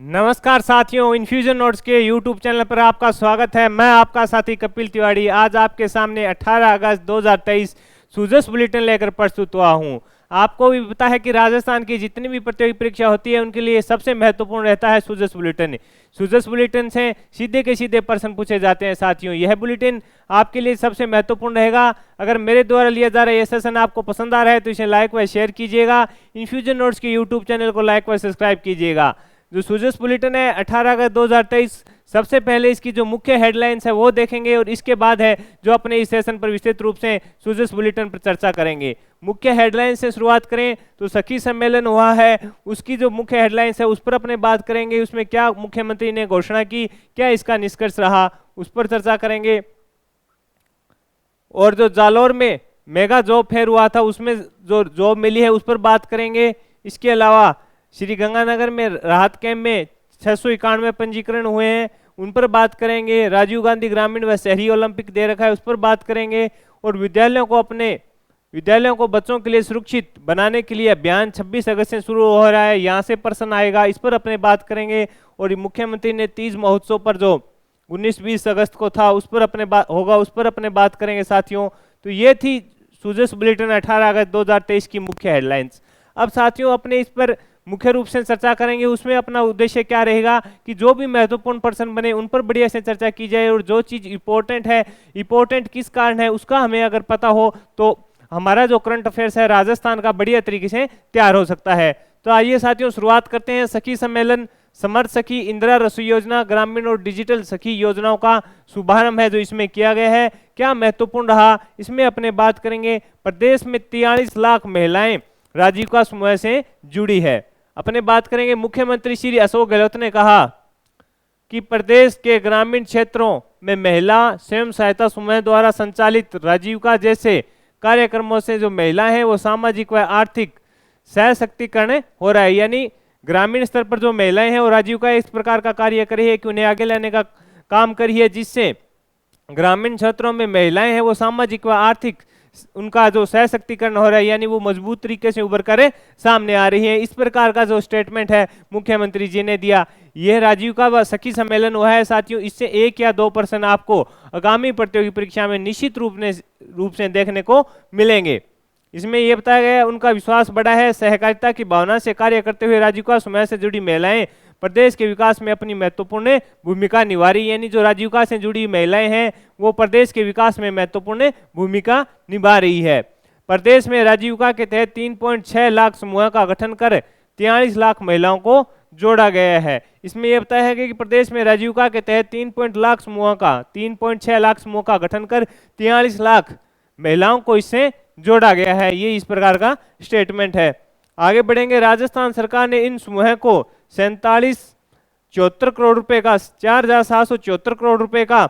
नमस्कार साथियों, infusion notes के यूट्यूब चैनल पर आपका स्वागत है। मैं आपका साथी कपिल तिवारी आज आपके सामने 18 अगस्त 2023 सूजस बुलेटिन लेकर प्रस्तुत हुआ हूं। आपको भी पता है कि राजस्थान की जितनी भी प्रतियोगी परीक्षा होती है उनके लिए सबसे महत्वपूर्ण रहता है सूजस बुलेटिन। सूजस बुलेटिन से सीधे के सीधे प्रश्न पूछे जाते हैं। साथियों, यह बुलेटिन आपके लिए सबसे महत्वपूर्ण रहेगा। अगर मेरे द्वारा लिया जा रहा यह सेशन आपको पसंद आ रहा है तो इसे लाइक व शेयर कीजिएगा। इन्फ्यूजन नोट्स के यूट्यूब चैनल को लाइक व सब्सक्राइब कीजिएगा। जो सूजस बुलेटिन है 18 अगस्त 2023, सबसे पहले इसकी जो मुख्य हेडलाइंस है वो देखेंगे और इसके बाद है जो अपने इस सेशन पर विस्तृत रूप से सूजस बुलेटिन पर चर्चा करेंगे। मुख्य हेडलाइंस से शुरुआत करें तो सखी सम्मेलन हुआ है, उसकी जो मुख्य हेडलाइंस है उस पर अपने बात करेंगे। उसमें क्या मुख्यमंत्री ने घोषणा की, क्या इसका निष्कर्ष रहा, उस पर चर्चा करेंगे। और जो जालोर में मेगा जॉब फेयर हुआ था उसमें जो जॉब मिली है उस पर बात करेंगे। इसके अलावा श्री गंगानगर में राहत कैंप में 691 पंजीकरण हुए हैं, उन पर बात करेंगे। राजीव गांधी ग्रामीण व शहरी ओलंपिक दे रखा है, उस पर बात करेंगे। और विद्यालयों को बच्चों के लिए सुरक्षित बनाने के लिए अभियान 26 अगस्त से शुरू हो रहा है, यहाँ से प्रश्न आएगा, इस पर अपने बात करेंगे। और मुख्यमंत्री ने तीज महोत्सव पर जो 19-20 अगस्त को था उस पर अपने उस पर अपने बात करेंगे। साथियों, तो ये थी सूजस बुलेटिन 18 अगस्त 2023 की मुख्य हेडलाइंस। अब साथियों अपने इस पर मुख्य रूप से चर्चा करेंगे। उसमें अपना उद्देश्य क्या रहेगा कि जो भी महत्वपूर्ण प्रश्न बने उन पर बढ़िया से चर्चा की जाए और जो चीज इंपॉर्टेंट है, इंपॉर्टेंट किस कारण है उसका हमें अगर पता हो तो हमारा जो करंट अफेयर्स है राजस्थान का बढ़िया तरीके से तैयार हो सकता है। तो आइए साथियों शुरुआत करते हैं। सखी सम्मेलन, समर्थ सखी, इंदिरा रसोई योजना, ग्रामीण और डिजिटल सखी योजनाओं का शुभारंभ है जो इसमें किया गया है, क्या महत्वपूर्ण रहा, इसमें अपने बात करेंगे। प्रदेश में 43 लाख महिलाएं राजीविका समूह से जुड़ी है, अपने बात करेंगे। मुख्यमंत्री श्री अशोक गहलोत ने कहा कि प्रदेश के ग्रामीण क्षेत्रों में महिला स्वयं सहायता समूह द्वारा संचालित राजीविका जैसे कार्यक्रमों से जो महिला हैं वो सामाजिक व आर्थिक सशक्तिकरण हो रहा है। यानी ग्रामीण स्तर पर जो महिलाएं हैं वो राजीविका इस प्रकार का कार्य करी है कि उन्हें आगे लाने का काम करी है, जिससे ग्रामीण क्षेत्रों में महिलाएं हैं वो सामाजिक व आर्थिक उनका जो सशक्तिकरण हो रहा है, यानी वो मजबूत तरीके से उभर कर सामने आ रही है। इस प्रकार का जो स्टेटमेंट है मुख्यमंत्री जी ने दिया। यह राजीविका व सखी सम्मेलन हुआ है। साथियों, इससे 1 या 2 प्रश्न आपको आगामी प्रतियोगी परीक्षा में निश्चित रूप से देखने को मिलेंगे। इसमें यह बताया गया उनका विश्वास बढ़ा है, सहकारिता की भावना से कार्य करते हुए राजीविका समूह से जुड़ी महिलाएं प्रदेश के विकास में अपनी महत्वपूर्ण भूमिका निभा रही। यानी जो राजीविका से जुड़ी महिलाएं हैं वो प्रदेश के विकास में महत्वपूर्ण भूमिका निभा रही है। प्रदेश में राजीविका के तहत 3.6 लाख समूह का गठन कर 43 लाख महिलाओं को जोड़ा गया है। इसमें यह बताया गया कि प्रदेश में राजीविका के तहत 3.6 लाख समूह का गठन कर 43 लाख महिलाओं को इससे जोड़ा गया है। ये इस प्रकार का स्टेटमेंट है। आगे बढ़ेंगे। राजस्थान सरकार ने इन समूह को 4774 करोड़ रुपए का 4774 करोड़ रुपए का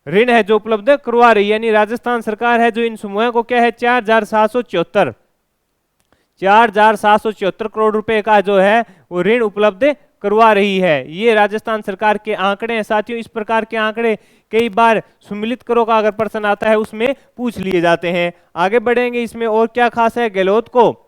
ऋण है जो उपलब्ध करवा रही है। यानी राजस्थान सरकार है जो इन समूह को क्या है 4774 करोड़ रुपए का जो है वो ऋण उपलब्ध करवा रही है। ये राजस्थान सरकार के आंकड़े हैं। साथियों, इस प्रकार के आंकड़े कई बार सम्मिलित करो का अगर प्रश्न आता है उसमें पूछ लिए जाते हैं। आगे बढ़ेंगे। इसमें और क्या खास है। गहलोत को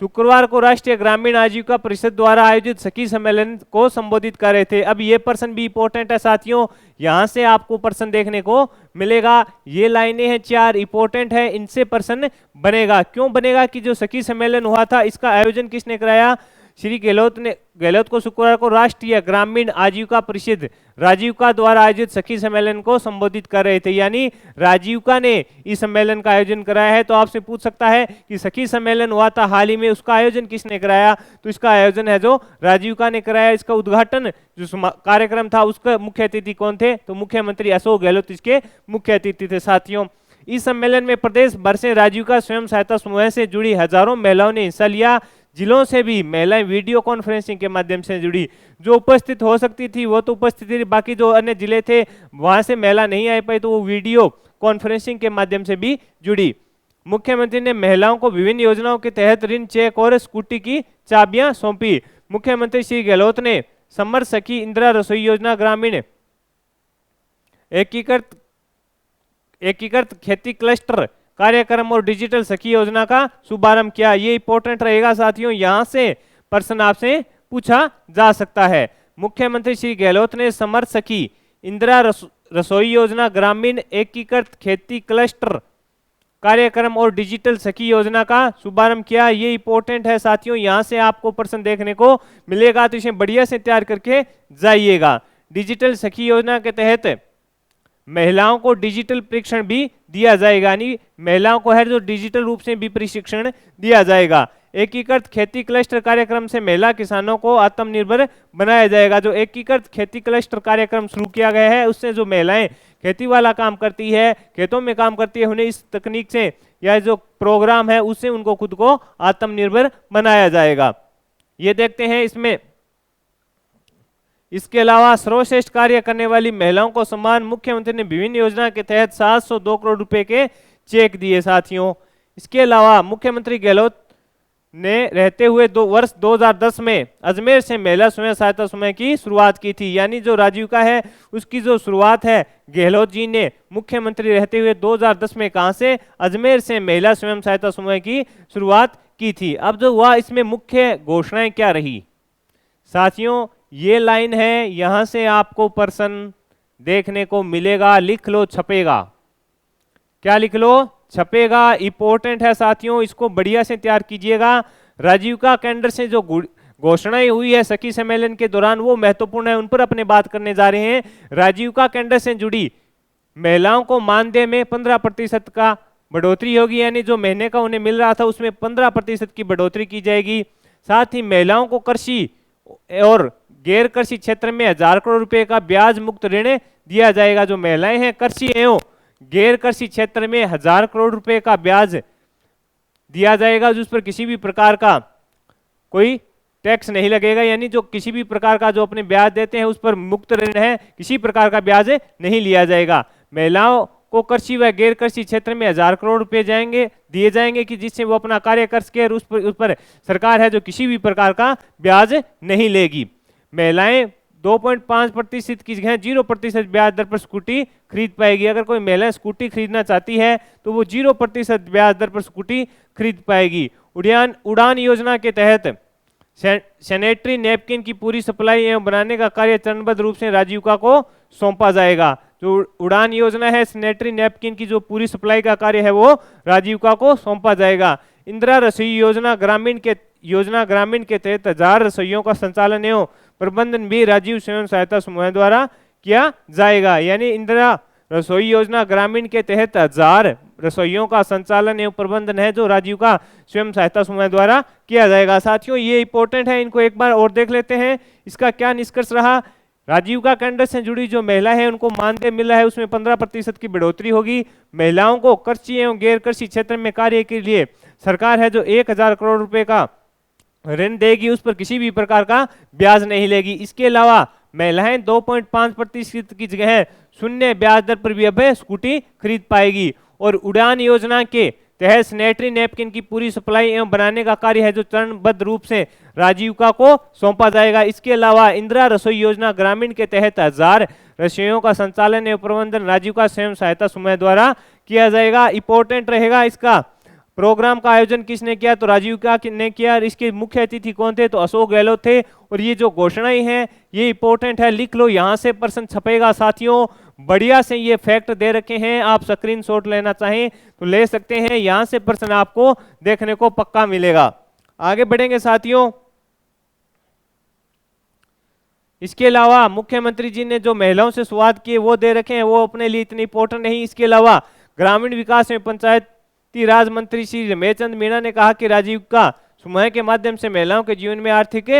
शुक्रवार को राष्ट्रीय ग्रामीण आजीविका परिषद द्वारा आयोजित सखी सम्मेलन को संबोधित कर रहे थे। अब ये प्रश्न भी इंपॉर्टेंट है साथियों, यहां से आपको प्रश्न देखने को मिलेगा। ये लाइनें हैं 4 इंपॉर्टेंट है, इनसे प्रश्न बनेगा। क्यों बनेगा कि जो सखी सम्मेलन हुआ था इसका आयोजन किसने कराया। श्री गहलोत को शुक्रवार को राष्ट्रीय ग्रामीण आजीविका परिषद राजीविका द्वारा आयोजित सखी सम्मेलन को संबोधित कर रहे थे। यानी राजीविका ने इस सम्मेलन का आयोजन कराया है। तो आपसे पूछ सकता है कि सखी सम्मेलन हुआ था हाल ही में, उसका आयोजन किसने कराया। तो इसका आयोजन है जो राजीविका ने कराया। इसका उद्घाटन जो कार्यक्रम था उसका मुख्य अतिथि कौन थे, तो मुख्यमंत्री अशोक गहलोत इसके मुख्य अतिथि थे। साथियों, इस सम्मेलन में प्रदेश भर से राजीविका स्वयं सहायता समूह से जुड़ी हजारों महिलाओं ने हिस्सा लिया। जिलों से भी महिलाएं वीडियो कॉन्फ्रेंसिंग के माध्यम से जुड़ी। जो उपस्थित हो सकती थी वो तो उपस्थित थी, बाकी जो अन्य जिले थे वहां से महिला नहीं आ पाई तो वो वीडियो कॉन्फ्रेंसिंग के माध्यम से भी जुड़ी। मुख्यमंत्री ने महिलाओं को विभिन्न योजनाओं के तहत ऋण, चेक और स्कूटी की चाबियां सौंपी। मुख्यमंत्री श्री गहलोत ने समर्थ सखी, इंदिरा रसोई योजना, ग्रामीण एकीकृत खेती क्लस्टर कार्यक्रम और डिजिटल सखी योजना का शुभारंभ किया। ये इंपॉर्टेंट रहेगा साथियों, यहां से प्रश्न आपसे पूछा जा सकता है। मुख्यमंत्री श्री गहलोत ने समर्थ सखी इंदिरा रसोई योजना, ग्रामीण एकीकृत खेती क्लस्टर कार्यक्रम और डिजिटल सखी योजना का शुभारंभ किया। ये इंपॉर्टेंट है साथियों, यहां से आपको प्रश्न देखने को मिलेगा, तो इसे बढ़िया से तैयार करके जाइएगा। डिजिटल सखी योजना के तहत महिलाओं को डिजिटल प्रशिक्षण भी दिया जाएगा, यानी महिलाओं को है जो डिजिटल रूप से भी प्रशिक्षण दिया जाएगा। एकीकृत खेती क्लस्टर कार्यक्रम से महिला किसानों को आत्मनिर्भर बनाया जाएगा। जो एकीकृत खेती क्लस्टर कार्यक्रम शुरू किया गया है, उससे जो महिलाएं खेती वाला काम करती है, खेतों में काम करती है, उन्हें इस तकनीक से या जो प्रोग्राम है उससे उनको खुद को आत्मनिर्भर बनाया जाएगा। ये देखते हैं इसमें। इसके अलावा सर्वश्रेष्ठ कार्य करने वाली महिलाओं को सम्मान, मुख्यमंत्री ने विभिन्न योजना के तहत 702 करोड़ रुपए के चेक दिए साथियों। इसके अलावा मुख्यमंत्री गहलोत ने रहते हुए वर्ष 2010 में अजमेर से महिला स्वयं सहायता समूह की शुरुआत की थी, यानी जो राजीविका है उसकी जो शुरुआत है गहलोत जी ने मुख्यमंत्री रहते हुए 2010 में कहां से, अजमेर से महिला स्वयं सहायता समूह की शुरुआत की थी। अब जो हुआ इसमें मुख्य घोषणाएं क्या रही साथियों, ये लाइन है, यहां से आपको प्रश्न देखने को मिलेगा, लिख लो छपेगा। क्या लिख लो? छपेगा। इंपॉर्टेंट है साथियों, इसको बढ़िया से तैयार कीजिएगा। राजीविका केंद्र से जो घोषणाएं हुई है सखी सम्मेलन के दौरान वो महत्वपूर्ण है, उन पर अपने बात करने जा रहे हैं। राजीविका केंद्र से जुड़ी महिलाओं को मानदेय में 15% का बढ़ोतरी होगी, यानी जो महीने का उन्हें मिल रहा था उसमें 15% की बढ़ोतरी की जाएगी। साथ ही महिलाओं को कृषि और गैर कृषि क्षेत्र में 1000 करोड़ रुपए का ब्याज मुक्त ऋण दिया जाएगा। जो महिलाएं हैं कृषि एवं गैर कृषि क्षेत्र में 1000 करोड़ रुपए का ब्याज दिया जाएगा, जिस पर किसी भी प्रकार का कोई टैक्स नहीं लगेगा, यानी जो किसी भी प्रकार का जो अपने ब्याज देते हैं उस पर मुक्त ऋण है, किसी प्रकार का ब्याज नहीं लिया जाएगा। महिलाओं को कृषि व गैर कृषि क्षेत्र में 1000 करोड़ रुपए दिए जाएंगे कि जिससे वो अपना कार्य कर सके, और उस पर सरकार है जो किसी भी प्रकार का ब्याज नहीं लेगी। महिलाएं 2.5% की जगह 0% ब्याज दर पर स्कूटी खरीद पाएगी। अगर कोई महिला स्कूटी खरीदना चाहती है तो वो 0% ब्याज दर पर स्कूटी खरीद पाएगी। उड़ान योजना के तहत सैनिटरी नैपकिन की पूरी सप्लाई एवं बनाने का कार्य चरणबद्ध रूप से राजीविका को सौंपा जाएगा। जो उड़ान योजना है, सैनिटरी नैपकिन की जो पूरी सप्लाई का कार्य है वो राजीविका को सौंपा जाएगा। इंदिरा रसोई योजना ग्रामीण के तहत 1000 रसोइयों का संचालन एवं प्रबंधन भी राजीव स्वयं सहायता समूह द्वारा किया जाएगा, यानी इंदिरा रसोई योजना ग्रामीण के तहत 1000 रसोइयों का संचालन एवं प्रबंधन है जो राजीविका स्वयं सहायता समूह द्वारा किया जाएगा। साथियों ये इंपॉर्टेंट है, इनको एक बार और देख लेते हैं। इसका क्या निष्कर्ष रहा? राजीविका केंद्र से जुड़ी जो महिला है उनको मानदेय मिला है उसमें 15% की बढ़ोतरी होगी। महिलाओं को कृषि एवं गैर कृषि क्षेत्र में कार्य के लिए सरकार है जो 1000 करोड़ रुपए का ऋण देगी, उस पर किसी भी प्रकार का ब्याज नहीं लेगी। इसके अलावा महिलाएं 2.5% की जगह शून्य ब्याज दर पर भी अब स्कूटी खरीद पाएगी। और उड़ान योजना के तहत सैनिटरी नैपकिन की पूरी सप्लाई एवं बनाने का कार्य है जो चरणबद्ध रूप से राजीविका को सौंपा जाएगा। इसके अलावा इंदिरा रसोई योजना ग्रामीण के तहत 1000 रसोइयों का संचालन एवं प्रबंधन राजीविका स्वयं सहायता समूह द्वारा किया जाएगा। इंपॉर्टेंट रहेगा इसका प्रोग्राम का आयोजन किसने किया? तो राजीविका ने किया। इसके मुख्य अतिथि कौन थे? तो अशोक गहलोत थे। और ये जो घोषणाएं हैं ये इंपॉर्टेंट है, लिख लो, यहां से प्रश्न छपेगा साथियों। बढ़िया से ये फैक्ट दे रखे हैं, आप स्क्रीनशॉट लेना चाहें तो ले सकते हैं, यहां से प्रश्न आपको देखने को पक्का मिलेगा। आगे बढ़ेंगे साथियों। इसके अलावा मुख्यमंत्री जी ने जो महिलाओं से संवाद किए वो दे रखे हैं, वो अपने लिए इतने इंपॉर्टेंट नहीं। इसके अलावा ग्रामीण विकास में पंचायती राज मंत्री श्री रमेश चंद मीणा ने कहा कि राजीविका समूह के माध्यम से महिलाओं के जीवन में आर्थिक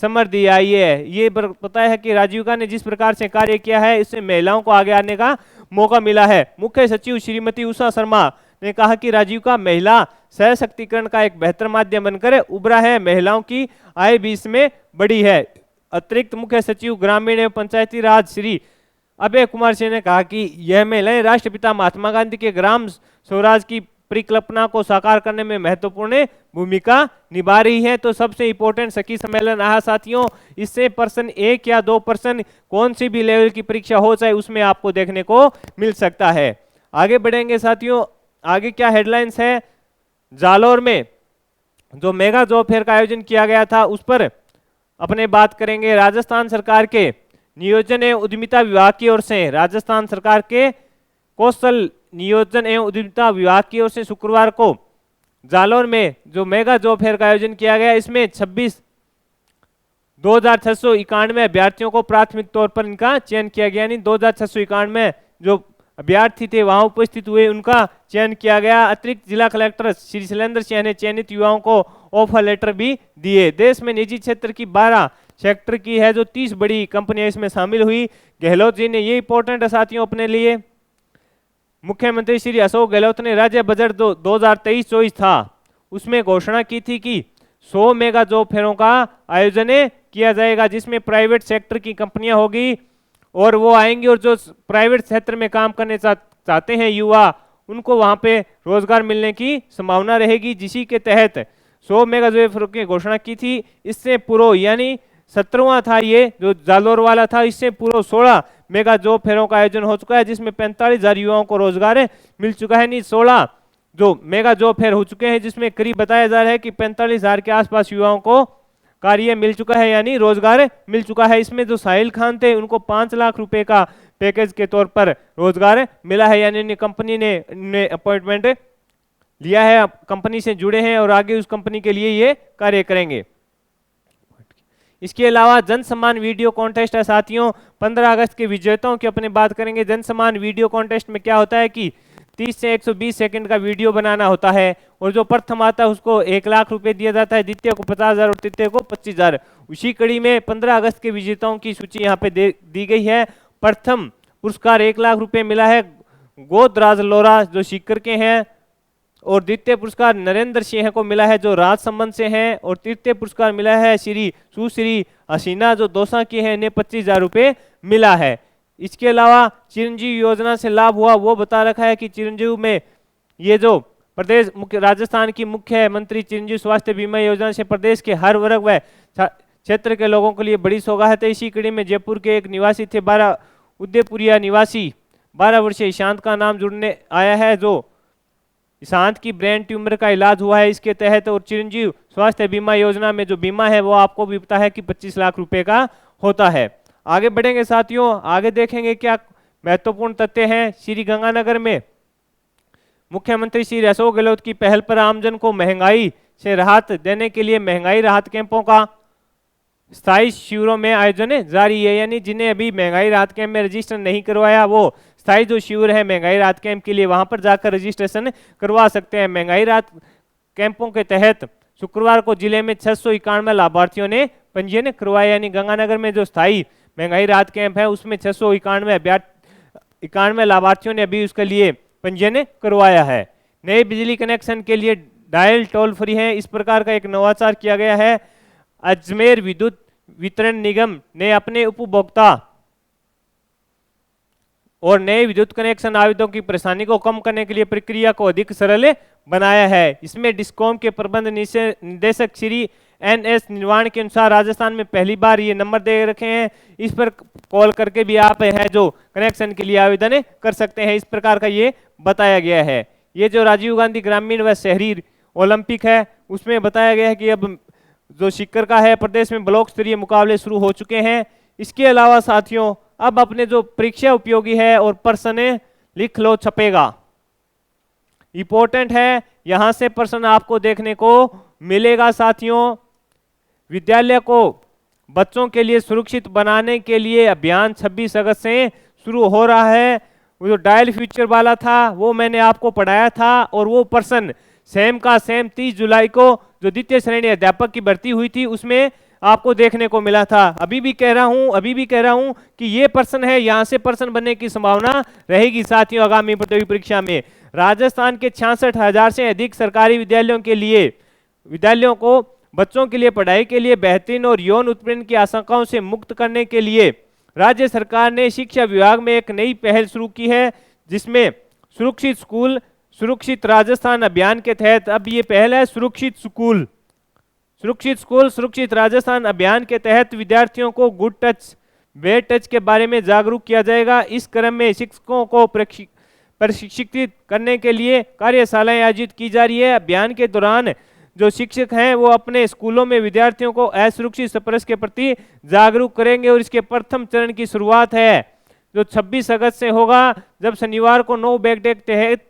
समृद्धि आई है। ये पता है कि राजीविका ने जिस प्रकार से कार्य किया है इससे महिलाओं को आगे आने का मौका मिला है। मुख्य सचिव श्रीमती उषा शर्मा ने कहा कि राजीविका महिला सशक्तिकरण का एक बेहतर माध्यम बनकर उभरा है, महिलाओं की आय भी इसमें बढ़ी है। अतिरिक्त मुख्य सचिव ग्रामीण एवं पंचायती राज श्री अभय कुमार सिंह ने कहा कि यह महिलाएं राष्ट्रपिता महात्मा गांधी के ग्राम स्वराज की परिकल्पना को साकार करने में महत्वपूर्ण भूमिका निभा रही है। तो सबसे इंपॉर्टेंट सखी सम्मेलन रहा साथियों। इससे पर्सन 1 या 2% कौन सी भी लेवल की परीक्षा हो चाहे उसमें आपको देखने को मिल सकता है। आगे बढ़ेंगे साथियों। आगे क्या हेडलाइंस है? जालौर में जो मेगा जॉब फेयर का आयोजन किया गया था उस पर अपने बात करेंगे राजस्थान सरकार के नियोजन एवं उद्यमिता विभाग की ओर से, राजस्थान सरकार के कौशल नियोजन एवं उद्यमिता विभाग की ओर से शुक्रवार को जालौर में जो मेगा जॉब फेयर का आयोजन किया गया। इसमें 26,2691 अभ्यर्थियों को प्राथमिक तौर पर इनका चयन किया गया, यानी 2691 जो अभ्यर्थी थे वहां उपस्थित हुए, उनका चयन किया गया। अतिरिक्त जिला कलेक्टर श्री शैलेंद्र सिंह ने चयनित युवाओं को ऑफर लेटर भी दिए। देश में निजी क्षेत्र की 12 सेक्टर की है जो 30 बड़ी कंपनियां इसमें शामिल हुई। गहलोत जी ने ये इंपॉर्टेंट साथियों अपने लिए, मुख्यमंत्री श्री अशोक गहलोत ने राज्य बजट 2023-24 था उसमें घोषणा की थी कि 100 मेगा जॉब फेयरों का आयोजन किया जाएगा, जिसमें प्राइवेट सेक्टर की कंपनियां होगी और वो आएंगी और जो प्राइवेट क्षेत्र में काम करने चाहते हैं युवा, उनको वहां पे रोजगार मिलने की संभावना रहेगी। जिसी के तहत 100 मेगा जॉब फेयर की घोषणा की थी। इससे पूर्व यानी 17वां था ये जो जालौर वाला था, इससे पूर्व 16 मेगा जॉब फेयरों का आयोजन हो चुका है, जिसमें 45,000 युवाओं को रोजगार मिल चुका है। नहीं 16 जो मेगा जॉब फेयर हो चुके हैं, जिसमें करीब बताया जा रहा है कि 45,000 के आसपास युवाओं को कार्य मिल चुका है, यानी रोजगार मिल चुका है। इसमें जो साहिल खान थे उनको 5 लाख रुपए का पैकेज के तौर पर रोजगार मिला है, यानी कंपनी ने अपॉइंटमेंट लिया है, कंपनी से जुड़े हैं और आगे उस कंपनी के लिए ये कार्य करेंगे। इसके अलावा जन सम्मान वीडियो कॉन्टेस्ट है साथियों, 15 अगस्त के विजेताओं की अपने बात करेंगे। जन सम्मान वीडियो कॉन्टेस्ट में क्या होता है कि 30 से 120 सेकंड का वीडियो बनाना होता है और जो प्रथम आता है उसको 1 लाख रुपए दिया जाता है, द्वितीय को 50,000 और तृतीय को 25,000। उसी कड़ी में 15 अगस्त के विजेताओं की सूची यहाँ पे दी गई है। प्रथम पुरस्कार 1 लाख रुपए मिला है गोदराज लोरा जो सीकर के हैं, और द्वितीय पुरस्कार नरेंद्र सिंह को मिला है जो राजसमंद से हैं, और तृतीय पुरस्कार मिला है श्री सुश्री हसीना जो दौसा की है, इन्हें 25,000 रुपए मिला है। इसके अलावा चिरंजीव योजना से लाभ हुआ वो बता रखा है कि चिरंजीव में ये जो प्रदेश राजस्थान की मुख्यमंत्री चिरंजीव स्वास्थ्य बीमा योजना से प्रदेश के हर वर्ग व क्षेत्र के लोगों के लिए बड़ी सौगात है। इसी कड़ी में जयपुर के एक निवासी थे 12 उदयपुरिया निवासी 12 वर्षीय ईशांत का नाम जुड़ने आया है, जो ईशांत की ब्रेन ट्यूमर का इलाज हुआ है इसके तहत। और चिरंजीव स्वास्थ्य बीमा योजना में जो बीमा है वो आपको भी पता है कि 25 लाख रुपए का होता है। आगे बढ़ेंगे साथियों, आगे देखेंगे क्या महत्वपूर्ण तथ्य हैं। श्री गंगानगर में मुख्यमंत्री श्री अशोक गहलोत की पहल पर आमजन को महंगाई से राहत देने के लिए महंगाई राहत कैंपों का स्थायी शिविरों में आयोजन जारी है, यानी जिन्हें अभी महंगाई राहत कैंप में रजिस्टर नहीं करवाया वो स्थायी जो शिविर है महंगाई राहत कैंप के लिए वहां पर जाकर रजिस्ट्रेशन करवा सकते हैं। महंगाई राहत कैंपों के तहत शुक्रवार को जिले में 691 लाभार्थियों ने पंजीयन करवाया, यानी गंगानगर में जो स्थायी महंगाई राहत कैंप है उसमें 691 लाभार्थियों ने अभी उसके लिए पंजीयन करवाया है। नए बिजली कनेक्शन के लिए डायल टोल फ्री है, इस प्रकार का एक नवाचार किया गया है। अजमेर विद्युत वितरण निगम ने अपने उपभोक्ता और नए विद्युत कनेक्शन आवेदकों की परेशानी को कम करने के लिए प्रक्रिया को अधिक सरल बनाया है। इसमें डिस्कॉम के प्रबंध निदेशक श्री NS निर्वाण के अनुसार राजस्थान में पहली बार ये नंबर दे रखे हैं, इस पर कॉल करके भी आप है जो कनेक्शन के लिए आवेदन कर सकते हैं, इस प्रकार का ये बताया गया है। ये जो राजीव गांधी ग्रामीण व शहरी ओलंपिक है उसमें बताया गया है कि अब जो सीकर का है प्रदेश में ब्लॉक स्तरीय मुकाबले शुरू हो चुके हैं। इसके अलावा साथियों अब अपने जो परीक्षा उपयोगी है और प्रश्न लिख लो छपेगा, इंपॉर्टेंट है, यहां से प्रश्न आपको देखने को मिलेगा। साथियों विद्यालय को बच्चों के लिए सुरक्षित बनाने के लिए अभियान 26 अगस्त से शुरू हो रहा है। वो जो डायल फ्यूचर वाला था वो मैंने आपको पढ़ाया था, और वो प्रश्न सेम का सेम 30 जुलाई को जो द्वितीय श्रेणी अध्यापक की भर्ती हुई थी उसमें आपको देखने को मिला था। अभी भी कह रहा हूं कि ये प्रश्न है, यहां से प्रश्न बनने की संभावना रहेगी साथियों आगामी प्रतियोगी परीक्षा में। राजस्थान के 66,000 से अधिक सरकारी विद्यालयों को बच्चों के लिए पढ़ाई के लिए बेहतरीन और यौन उत्पीड़न की आशंकाओं से मुक्त करने के लिए राज्य सरकार ने शिक्षा विभाग में एक नई पहल शुरू की है, जिसमें सुरक्षित स्कूल सुरक्षित राजस्थान अभियान के तहत अब ये पहल है सुरक्षित स्कूल सुरक्षित राजस्थान अभियान के तहत विद्यार्थियों को गुड टच बैड टच के बारे में जागरूक किया जाएगा। इस क्रम में शिक्षकों को प्रशिक्षित करने के लिए कार्यशालाएं आयोजित की जा रही है। अभियान के दौरान जो शिक्षक हैं वो अपने स्कूलों में विद्यार्थियों को असुरक्षित स्पर्श के प्रति जागरूक करेंगे और इसके प्रथम चरण की शुरुआत है जो 26 अगस्त से होगा, जब शनिवार को नो बैग डे के तहत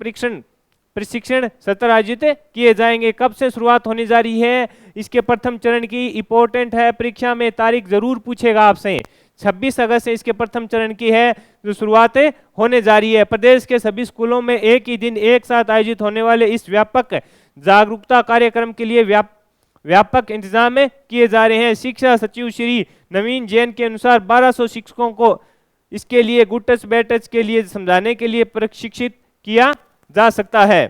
प्रशिक्षण सत्र आयोजित किए जाएंगे। कब से शुरुआत होने जा रही है इसके प्रथम चरण की, इंपॉर्टेंट है, परीक्षा में तारीख जरूर पूछेगा आपसे। 26 अगस्त से इसके प्रथम चरण की है जो शुरुआत होने जा रही है। प्रदेश के सभी स्कूलों में एक ही दिन एक साथ आयोजित होने वाले इस व्यापक जागरूकता कार्यक्रम के लिए व्यापक इंतजाम किए जा रहे हैं। शिक्षा सचिव श्री नवीन जैन के अनुसार 1200 शिक्षकों को इसके लिए गुड टच बैड टच के लिए समझाने के लिए प्रशिक्षित किया जा सकता है,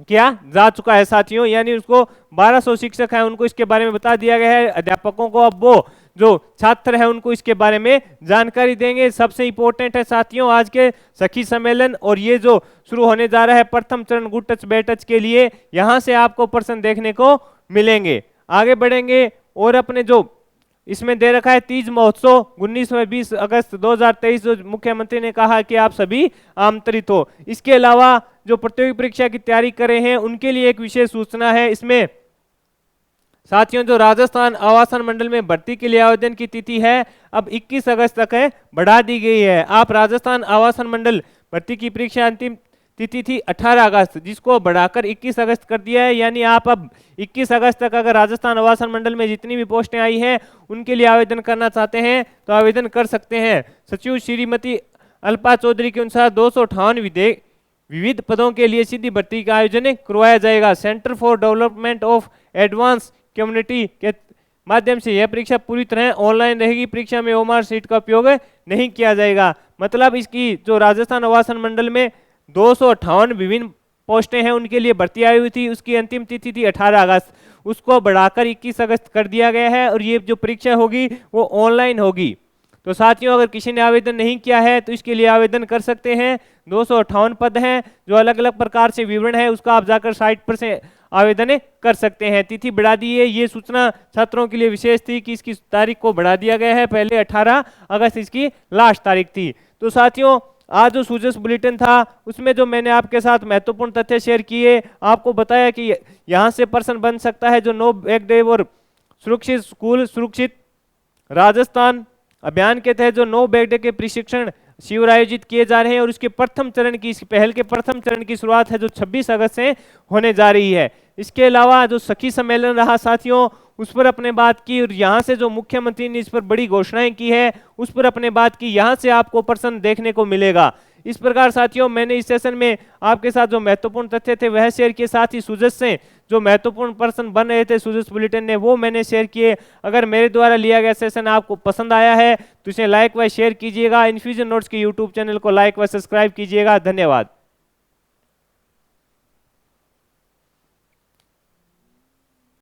किया जा चुका है साथियों। यानी उसको 1200 शिक्षक हैं उनको इसके बारे में बता दिया गया है। अध्यापकों को अब वो जो छात्र है उनको इसके बारे में जानकारी देंगे। सबसे इंपॉर्टेंट है साथियों आज के सखी सम्मेलन और ये जो शुरू होने जा रहा है प्रथम चरण गुड टच बैड टच के लिए, यहां से आपको प्रश्न देखने को मिलेंगे। आगे बढ़ेंगे और अपने जो इसमें दे रखा है तीज महोत्सव 19 व 20 अगस्त 2023 जो मुख्यमंत्री ने कहा कि आप सभी आमंत्रित हो। इसके अलावा जो प्रतियोगी परीक्षा की तैयारी कर रहे हैं उनके लिए एक विशेष सूचना है। इसमें साथियों जो राजस्थान आवासन मंडल में भर्ती के लिए आवेदन की तिथि है अब 21 अगस्त तक है बढ़ा दी गई है। आप राजस्थान आवासन मंडल भर्ती की परीक्षा अंतिम तिथि थी 18 अगस्त जिसको बढ़ाकर 21 अगस्त कर दिया है। यानी आप अब 21 अगस्त तक अगर राजस्थान आवासन मंडल में जितनी भी पोस्टें आई हैं उनके लिए आवेदन करना चाहते हैं तो आवेदन कर सकते हैं। सचिव श्रीमती अल्पा चौधरी के अनुसार 258 विविध पदों के लिए सीधी भर्ती का आयोजन करवाया जाएगा। Centre for development of advance community के माध्यम से यह परीक्षा पूरी तरह ऑनलाइन रहेगी। परीक्षा में ओमार सीट का उपयोग नहीं किया जाएगा। मतलब इसकी जो राजस्थान आवासन मंडल में 258 विभिन्न पोस्टें हैं उनके लिए भर्ती आई हुई थी, उसकी अंतिम तिथि थी 18 अगस्त, उसको बढ़ाकर 21 अगस्त कर दिया गया है और ये जो परीक्षा होगी वो ऑनलाइन होगी। तो साथियों अगर किसी ने आवेदन नहीं किया है तो इसके लिए आवेदन कर सकते हैं। 258 पद हैं जो अलग अलग प्रकार से विवरण है उसका आप जाकर साइट पर से आवेदन कर सकते हैं। तिथि बढ़ा दी है, ये सूचना छात्रों के लिए विशेष थी कि इसकी तारीख को बढ़ा दिया गया है। पहले 18 अगस्त इसकी लास्ट तारीख थी। तो साथियों आज जो सूजस बुलेटिन था उसमें जो मैंने आपके साथ महत्वपूर्ण तथ्य शेयर किए, आपको बताया कि यहाँ से प्रश्न बन सकता है जो नो बैग डे और सुरक्षित स्कूल सुरक्षित राजस्थान अभियान के तहत जो नो बैग डे के प्रशिक्षण शिविर आयोजित किए जा रहे हैं और उसके प्रथम चरण की, इस पहल के प्रथम चरण की शुरुआत है जो 26 अगस्त से होने जा रही है। इसके अलावा जो सखी सम्मेलन रहा साथियों उस पर अपने बात की और यहाँ से जो मुख्यमंत्री ने इस पर बड़ी घोषणाएं की है उस पर अपने बात की, यहाँ से आपको प्रश्न देखने को मिलेगा। इस प्रकार साथियों मैंने इस सेशन में आपके साथ जो महत्वपूर्ण तथ्य थे वह शेयर किए, साथ ही सुजस से जो महत्वपूर्ण प्रश्न बन रहे थे सुजस बुलेटिन ने वो मैंने शेयर किए। अगर मेरे द्वारा लिया गया सेशन आपको पसंद आया है तो इसे लाइक व शेयर कीजिएगा। इन्फ्यूजन नोट्स के यूट्यूब चैनल को लाइक व सब्सक्राइब कीजिएगा। धन्यवाद।